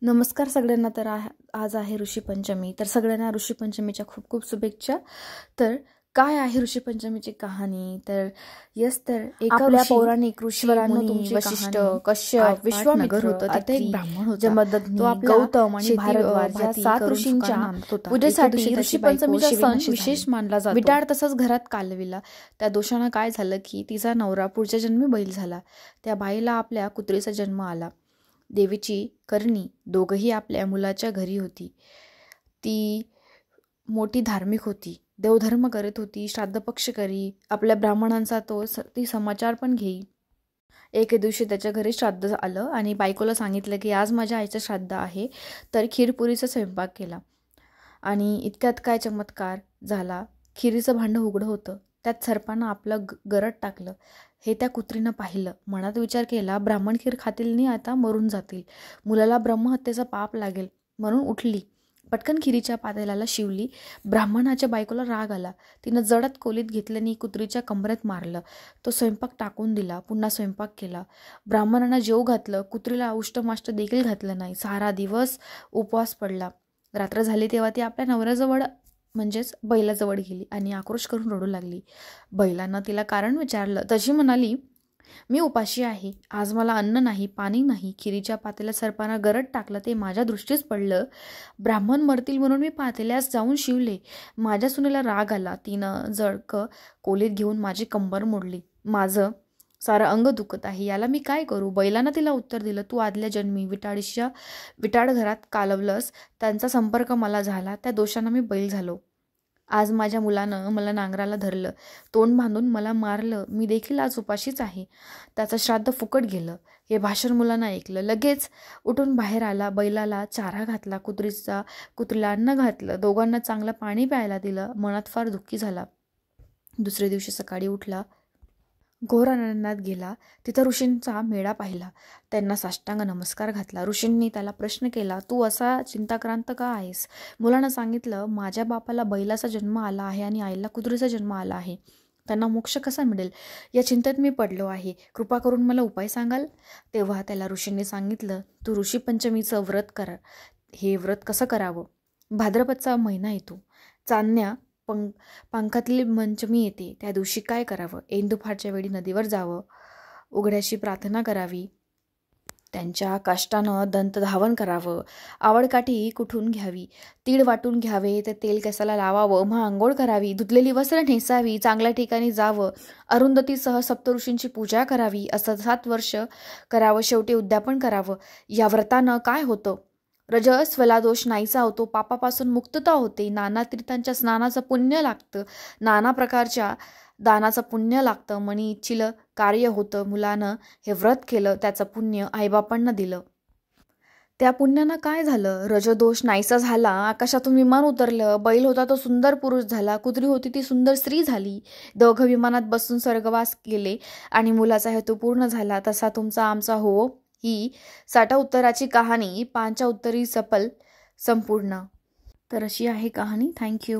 नमस्कार सगळ्यांना. तर आज आहे ऋषीपंचमी. तर सगळ्यांना ऋषीपंचमीच्या खूप खूप शुभेच्छा. तर काय आहे ऋषीपंचमीची कहाणी? तर तर एका पौराणिक ऋषीवरांनो तुमची वशिष्ठ, कश्यप, विश्वामित्र होतं. तिथे एक ब्राह्मण होता. जमदग्नी, गौतम आणि भारद्वाज या 7 ऋषींच्या पूजेसाठी ऋषीपंचमीचा सण विशेष मानला जातो. विटाळ तसंच घरात कालविला. त्या दोषानं काय झालं की तिचा नवरा पुढच्या जन्मी बैल झाला. त्या बाईला आपल्या कुत्रीचा जन्म आला. देवीची करणी दोघंही आपल्या मुलाच्या घरी होती. ती मोठी धार्मिक होती, देवधर्म करत होती, श्राद्धपक्ष करी, आपल्या ब्राह्मणांचा ती समाचार पण घेई. एके दिवशी त्याच्या घरी श्राद्ध आलं आणि बायकोला सांगितलं की आज माझ्या आईचं श्राद्ध आहे. तर खीरपुरीचा स्वयंपाक केला आणि इतक्यात काय चमत्कार झाला. खिरीचं भांडं उघडं होतं. त्यात सर्पानं आपलं गरट टाकलं. हे त्या कुत्रीनं पाहिलं. मनात विचार केला, ब्राह्मण खीर खातील नी आता मरून जातील, मुलाला ब्रह्महत्येचा पाप लागेल. म्हणून उठली, पटकन खिरीच्या पातेल्याला शिवली. ब्राह्मणाच्या बायकोला राग आला. तिनं जडत खोलीत घेतलं नी कुत्रीच्या कमरेत मारलं. तो स्वयंपाक टाकून दिला. पुन्हा स्वयंपाक केला. ब्राह्मणानं जेव घातलं. कुत्रीला उष्टमाष्ट देखील घातलं नाही. सारा दिवस उपवास पडला. रात्र झाली तेव्हा ती आपल्या नवऱ्याजवळ म्हणजेच बैलाजवळ गेली आणि आक्रोश करून रडू लागली. बैलानं तिला कारण विचारलं. तशी म्हणाली, मी उपाशी आहे. आज मला अन्न नाही, पाणी नाही. खिरीच्या पातेल्यात सर्पानं गरट टाकलं ते माझ्या दृष्टीस पडलं. ब्राह्मण मरतील म्हणून मी पातेल्यास जाऊन शिवले. माझ्या सुनेला राग आला. तिनं जळकं कोलीत घेऊन माझी कंबर मोडली. माझं सारं अंग दुखत आहे. याला मी काय करू? बैलानं तिला उत्तर दिलं, तू आदल्या जन्मी विटाळ घरात कालवलंस. त्यांचा संपर्क मला झाला. त्या दोषानं मी बैल झालो. आज माझ्या मुलानं मला नांगराला धरलं, तोंड बांधून मला मारलं. मी देखील आज उपाशीच आहे. त्याचं श्राद्ध फुकट गेलं. हे भाषण मुलानं ऐकलं. लगेच उठून बाहेर आला. बैलाला चारा घातला. कुत्रीला अन्न घातलं. दोघांना चांगलं पाणी प्यायला दिलं. मनात फार दुःखी झाला. दुसऱ्या दिवशी सकाळी उठला, घोर आनंदात गेला. तिथं ऋषींचा मेळा पाहिला. त्यांना साष्टांग नमस्कार घातला. ऋषींनी त्याला प्रश्न केला, तू असा चिंताक्रांत का आहेस? मुलानं सांगितलं, माझ्या बापाला बैलाचा जन्म आला आहे आणि आईला कुत्रीचा जन्म आला आहे. त्यांना मोक्ष कसा मिळेल या चिंतेत मी पडलो आहे. कृपा करून मला उपाय सांगाल? तेव्हा त्याला ऋषींनी सांगितलं, तू ऋषीपंचमीचं व्रत कर. हे व्रत कसं करावं? भाद्रपदचा महिना येतो. चांदण्या पंखातली पंचमी येते. त्या दिवशी काय करावं? इंदुफारच्या वेळी नदीवर जावं. उघड्याशी प्रार्थना करावी. त्यांच्या काष्टानं दंतधावन करावं. आवडकाठी कुठून घ्यावी. तीळ वाटून घ्यावे. ते तेल केसाला लावावं. मग आंघोळ करावी. धुतलेली वस्त्र नेसावी. चांगल्या ठिकाणी जावं. अरुंधतीसह सप्तऋषींची पूजा करावी. असं 7 वर्ष करावं. शेवटी उद्यापन करावं. या व्रतानं काय होतं? रजस्वला दोष नाहीसा होतो. पापापासून मुक्तता होते. नाना तीर्थांच्या स्नानाचं पुण्य लागतं. नाना प्रकारच्या दानाचं पुण्य लागतं. मनी इच्छिलं कार्य होतं. मुलानं हे व्रत केलं, त्याचं पुण्य आईबापांना दिलं. त्या पुण्यानं काय झालं? रजदोष नाहीसा झाला. आकाशातून विमान उतरलं. बैल होता तो सुंदर पुरुष झाला. कुत्री होती ती सुंदर स्त्री झाली. दोघं विमानात बसून स्वर्गवास केले आणि मुलाचा हेतू पूर्ण झाला. तसा तुमचा आमचा हो. ही 60 उत्तराची कहाणी 5 उत्तरी सफल संपूर्ण. तर अशी आहे कहाणी. थँक्यू.